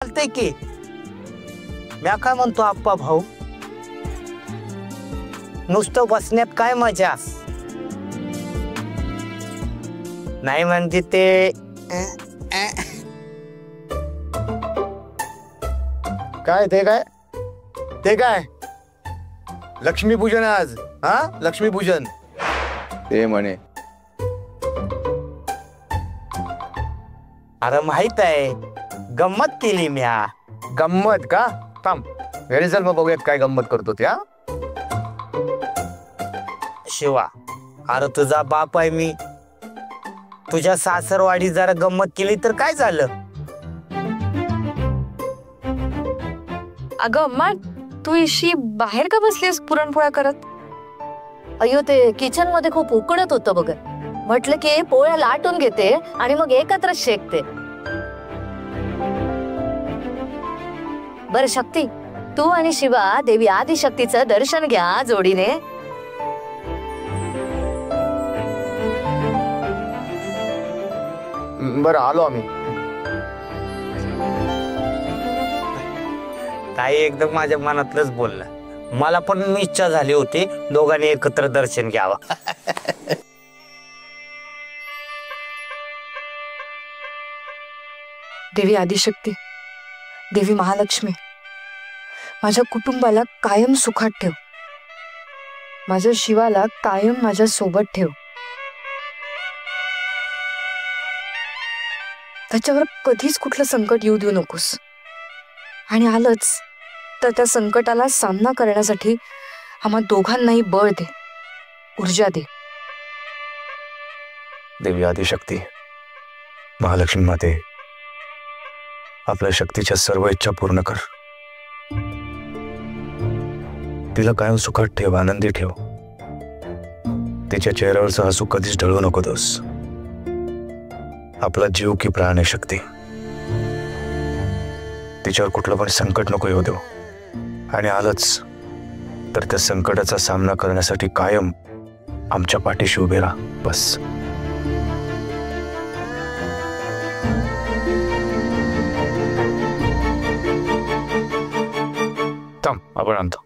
चालतंय की म्या काय म्हणतो आप्पा भाऊ, नुसतं बसण्यात काय मजा नाही म्हणजे ते काय ते काय लक्ष्मीपूजन आज, हा लक्ष्मीपूजन ते म्हणे. अरे माहित आहे, गंमत केली म्या. गंमत का? थांब घरी चल मग बघूयात काय गंमत करतो त्या. शिवा, अरे तुझा बाप आहे मी. तुझ्या सासरवाडी जरा गंमत केली तर काय झालं? अगं अम्मा, तू इशी बाहेर का बसलीस पुरणपोळ्या करत? अयो ते किचन मध्ये खूप उकडत होतं बघ. म्हटलं की पोळ्या लाटून घेते आणि मग एकत्र शेकते. बर शक्ती, तू आणि शिवा देवी आदिशक्तीचं दर्शन घ्या जोडीने. बरं आलो आम्ही. ताई एकदम माझ्या मनातलंच बोललं. मला पण इच्छा झाली होती दोघांनी एकत्र दर्शन घ्यावा. देवी आदिशक्ती, देवी महालक्ष्मी, माझ्या कुटुंबाला कायम सुखात ठेव. माझ्या शिवाला कायम माझ्या सोबत ठेव. त्याच्यावर कधीच कुठलं संकट येऊ देऊ नकोस. आणि आलंच तर त्या संकटाला सामना करण्यासाठी आम्हा दोघांनाही बळ दे, ऊर्जा दे. देवी आदिशक्ती, महालक्ष्मी माते, आपल्या शक्तीच्या सर्व इच्छा पूर्ण कर. तिला कायम सुखात ठेव, आनंदी ठेव. तिच्या चेहऱ्यावरचं हसू कधीच ढळू नको दोस. आपला जीव की प्राण आहे शक्ती. तिच्यावर कुठलं पण संकट नको येऊ देऊ. आणि आलंच तर त्या संकटाचा सामना करण्यासाठी कायम आमच्या पाठीशी उभे राहा बस. थांब आपण आणतो.